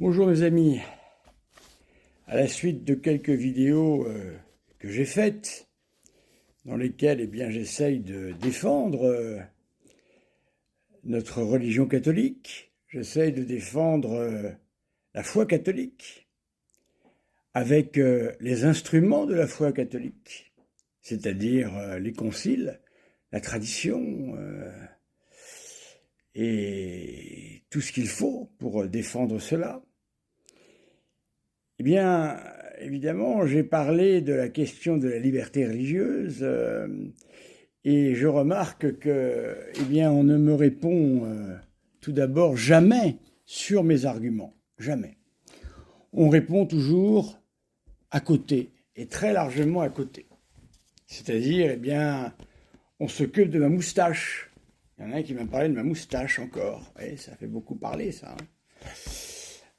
Bonjour mes amis, à la suite de quelques vidéos que j'ai faites, dans lesquelles j'essaye de défendre notre religion catholique, j'essaye de défendre la foi catholique, avec les instruments de la foi catholique, c'est-à-dire les conciles, la tradition et tout ce qu'il faut pour défendre cela. Eh bien, évidemment, j'ai parlé de la question de la liberté religieuse et je remarque que, on ne me répond tout d'abord jamais sur mes arguments, jamais. On répond toujours à côté et très largement à côté. C'est-à-dire, on s'occupe de ma moustache. Il y en a un qui m'a parlé de ma moustache encore. Oui, ça fait beaucoup parler, ça.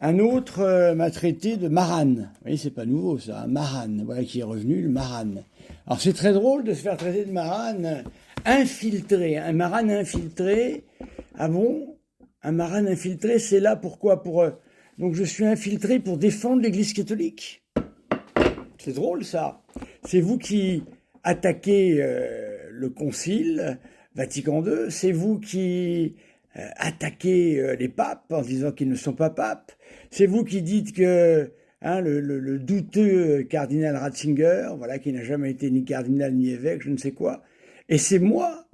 Un autre m'a traité de marane. Oui, c'est pas nouveau ça, marane. Voilà qui est revenu, le marane. Alors c'est très drôle de se faire traiter de marane infiltré. Un marane infiltré. Ah bon? Un marane infiltré, c'est là pourquoi? Donc je suis infiltré pour défendre l'Église catholique. C'est drôle ça. C'est vous qui attaquez le Concile Vatican II. C'est vous qui attaquer les papes en disant qu'ils ne sont pas papes. C'est vous qui dites que le douteux cardinal Ratzinger, voilà, qui n'a jamais été ni cardinal ni évêque, je ne sais quoi. Et c'est moi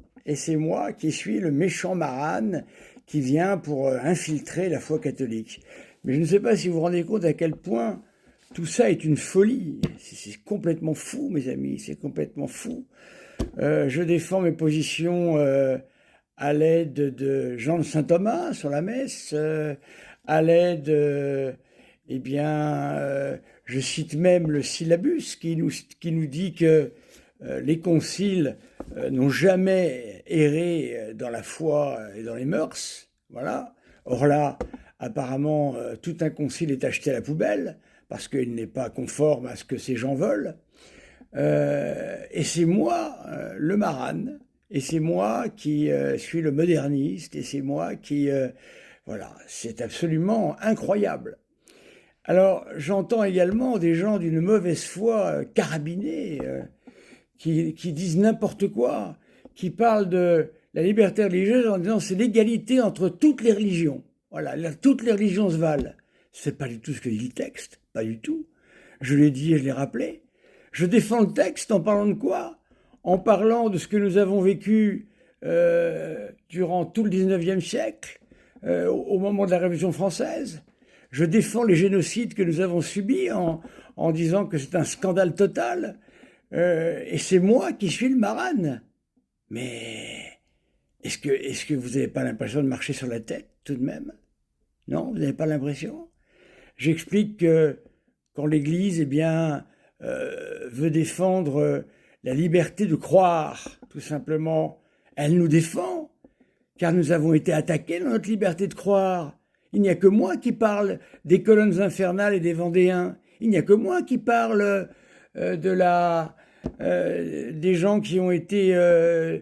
qui suis le méchant marane qui vient pour infiltrer la foi catholique. Mais je ne sais pas si vous vous rendez compte à quel point tout ça est une folie. C'est complètement fou, mes amis, c'est complètement fou. Je défends mes positions à l'aide de Jean de Saint-Thomas sur la messe, à l'aide, je cite même le syllabus qui nous dit que les conciles n'ont jamais erré dans la foi et dans les mœurs, voilà. Or là, apparemment, tout un concile est acheté à la poubelle parce qu'il n'est pas conforme à ce que ces gens veulent. Et c'est moi, le marane, et c'est moi qui suis le moderniste, et c'est moi qui... voilà, c'est absolument incroyable. Alors, j'entends également des gens d'une mauvaise foi carabinés qui disent n'importe quoi, qui parlent de la liberté religieuse en disant c'est l'égalité entre toutes les religions. Voilà, toutes les religions se valent. C'est pas du tout ce que dit le texte, pas du tout. Je l'ai dit et je l'ai rappelé. Je défends le texte en parlant de quoi? En parlant de ce que nous avons vécu durant tout le 19e siècle, au moment de la Révolution française. Je défends les génocides que nous avons subis en disant que c'est un scandale total. Et c'est moi qui suis le marane. Mais est-ce que vous n'avez pas l'impression de marcher sur la tête tout de même? Non, vous n'avez pas l'impression? J'explique que quand l'Église, veut défendre la liberté de croire, tout simplement, elle nous défend, car nous avons été attaqués dans notre liberté de croire. Il n'y a que moi qui parle des colonnes infernales et des Vendéens. Il n'y a que moi qui parle des gens qui ont été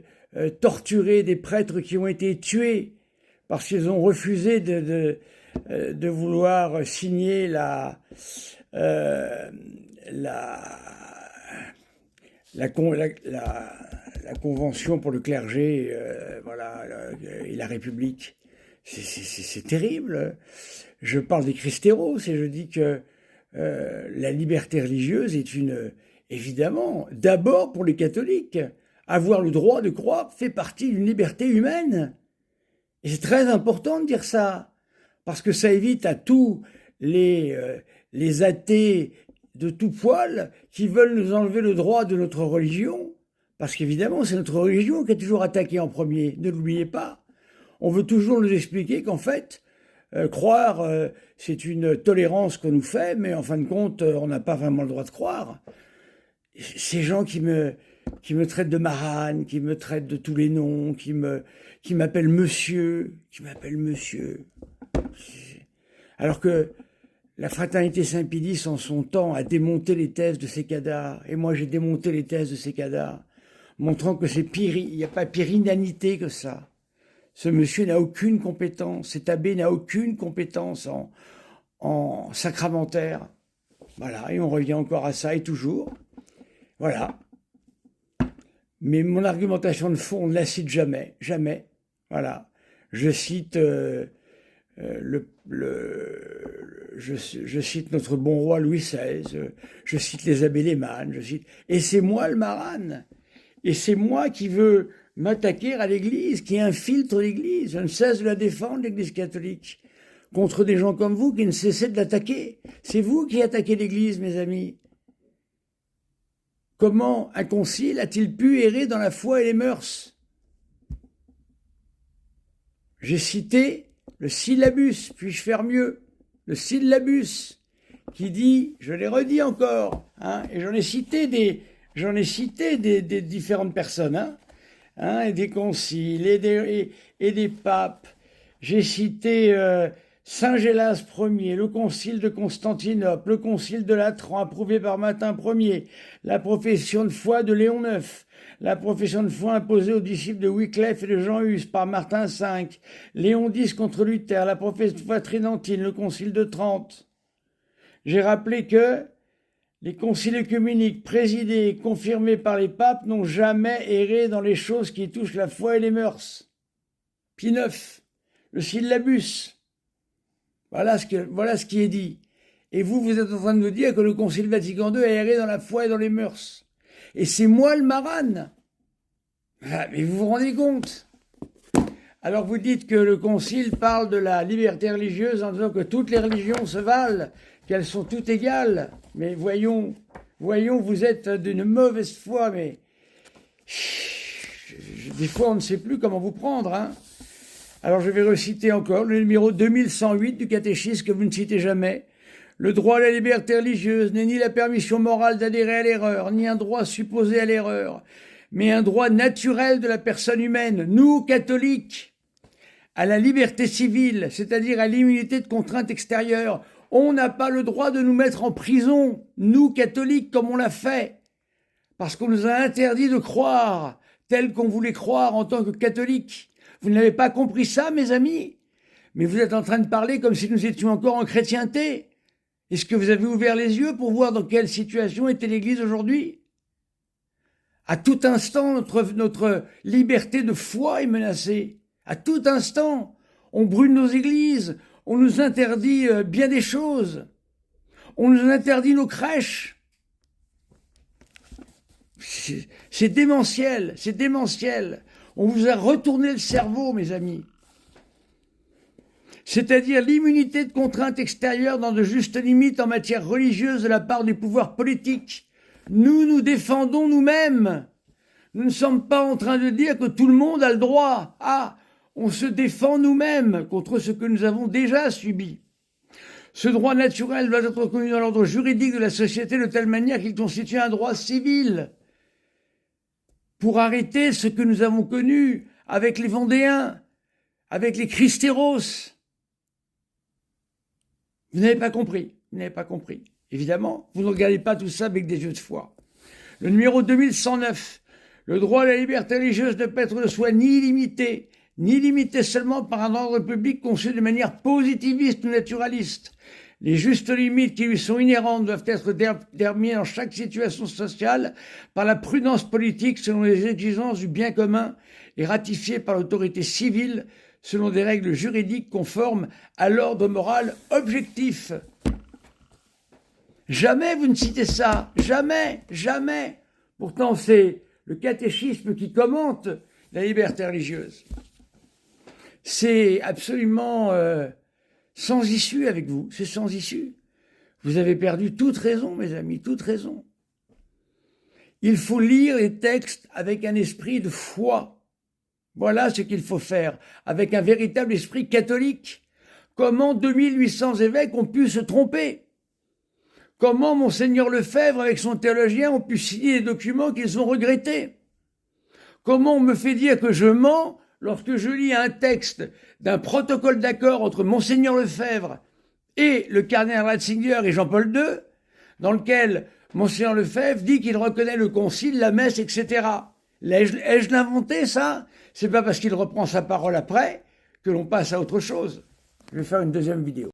torturés, des prêtres qui ont été tués parce qu'ils ont refusé de vouloir signer la convention pour le clergé, et la République. C'est terrible. Je parle des Christéros et je dis que la liberté religieuse est évidemment, d'abord pour les catholiques. Avoir le droit de croire fait partie d'une liberté humaine. Et c'est très important de dire ça, parce que ça évite à tous les athées de tout poil qui veulent nous enlever le droit de notre religion, parce qu'évidemment c'est notre religion qui est toujours attaquée en premier, ne l'oubliez pas. On veut toujours nous expliquer qu'en fait, croire, c'est une tolérance qu'on nous fait, mais en fin de compte, on n'a pas vraiment le droit de croire. Ces gens qui me traitent de marane, qui me traitent de tous les noms, qui m'appellent monsieur, alors que la fraternité Saint-Pédis, en son temps, a démonté les thèses de Sécada, et moi j'ai démonté les thèses de Sécada, montrant que il n'y a pas pire inanité que ça. Ce monsieur n'a aucune compétence, cet abbé n'a aucune compétence en sacramentaire. Voilà, et on revient encore à ça, et toujours. Voilà. Mais mon argumentation de fond, on ne la cite jamais, jamais. Voilà. Je cite je cite notre bon roi Louis XVI, je cite les abbés Lehmann, et c'est moi le marane, et c'est moi qui veux m'attaquer à l'Église, qui infiltre l'Église. Je ne cesse de la défendre, l'Église catholique, contre des gens comme vous qui ne cessaient de l'attaquer. C'est vous qui attaquez l'Église, mes amis. Comment un concile a-t-il pu errer dans la foi et les mœurs? J'ai cité le syllabus, puis-je faire mieux? Le syllabus, qui dit, je l'ai redit encore, hein, et j'en ai cité des différentes personnes, et des conciles, et des papes. J'ai cité Saint Gélas Ier, le concile de Constantinople, le concile de Latran, approuvé par Martin Ier, la profession de foi de Léon IX, la profession de foi imposée aux disciples de Wycliffe et de Jean Hus par Martin V, Léon X contre Luther, la profession de foi tridentine, le concile de Trente. J'ai rappelé que les conciles œcuméniques présidés et confirmés par les papes n'ont jamais erré dans les choses qui touchent la foi et les mœurs. Pie IX, le syllabus. Voilà ce qui est dit. Et vous êtes en train de nous dire que le Concile Vatican II a erré dans la foi et dans les mœurs. Et c'est moi le marane. Mais vous vous rendez compte? Alors vous dites que le Concile parle de la liberté religieuse en disant que toutes les religions se valent, qu'elles sont toutes égales. Mais voyons, vous êtes d'une mauvaise foi, mais des fois on ne sait plus comment vous prendre, hein. Alors je vais reciter encore le numéro 2108 du catéchisme que vous ne citez jamais. Le droit à la liberté religieuse n'est ni la permission morale d'adhérer à l'erreur, ni un droit supposé à l'erreur, mais un droit naturel de la personne humaine, nous, catholiques, à la liberté civile, c'est-à-dire à l'immunité de contrainte extérieure. On n'a pas le droit de nous mettre en prison, nous, catholiques, comme on l'a fait, parce qu'on nous a interdit de croire tel qu'on voulait croire en tant que catholiques. Vous n'avez pas compris ça, mes amis? Mais vous êtes en train de parler comme si nous étions encore en chrétienté. Est-ce que vous avez ouvert les yeux pour voir dans quelle situation était l'Église aujourd'hui? À tout instant, notre liberté de foi est menacée. À tout instant, on brûle nos églises, on nous interdit bien des choses. On nous interdit nos crèches. C'est démentiel, c'est démentiel. On vous a retourné le cerveau, mes amis. C'est-à-dire l'immunité de contrainte extérieure dans de justes limites en matière religieuse de la part des pouvoirs politiques. Nous nous défendons nous-mêmes. Nous ne sommes pas en train de dire que tout le monde a le droit. Ah, on se défend nous-mêmes contre ce que nous avons déjà subi. Ce droit naturel doit être reconnu dans l'ordre juridique de la société de telle manière qu'il constitue un droit civil. Pour arrêter ce que nous avons connu avec les Vendéens, avec les Christéros. Vous n'avez pas compris, vous n'avez pas compris. Évidemment, vous ne regardez pas tout ça avec des yeux de foi. Le numéro 2109, le droit à la liberté religieuse ne peut être de soi ni limité seulement par un ordre public conçu de manière positiviste ou naturaliste. Les justes limites qui lui sont inhérentes doivent être déterminées dans chaque situation sociale par la prudence politique selon les exigences du bien commun et ratifiées par l'autorité civile selon des règles juridiques conformes à l'ordre moral objectif. Jamais vous ne citez ça, jamais, jamais. Pourtant, c'est le catéchisme qui commente la liberté religieuse. C'est absolument sans issue avec vous, c'est sans issue. Vous avez perdu toute raison, mes amis, toute raison. Il faut lire les textes avec un esprit de foi. Voilà ce qu'il faut faire, avec un véritable esprit catholique. Comment 2800 évêques ont pu se tromper? Comment Monseigneur Lefebvre, avec son théologien, ont pu signer des documents qu'ils ont regrettés? Comment on me fait dire que je mens lorsque je lis un texte d'un protocole d'accord entre Monseigneur Lefebvre et le cardinal Ratzinger et Jean-Paul II, dans lequel Monseigneur Lefebvre dit qu'il reconnaît le concile, la messe, etc. Ai-je inventé ça? C'est pas parce qu'il reprend sa parole après que l'on passe à autre chose. Je vais faire une deuxième vidéo.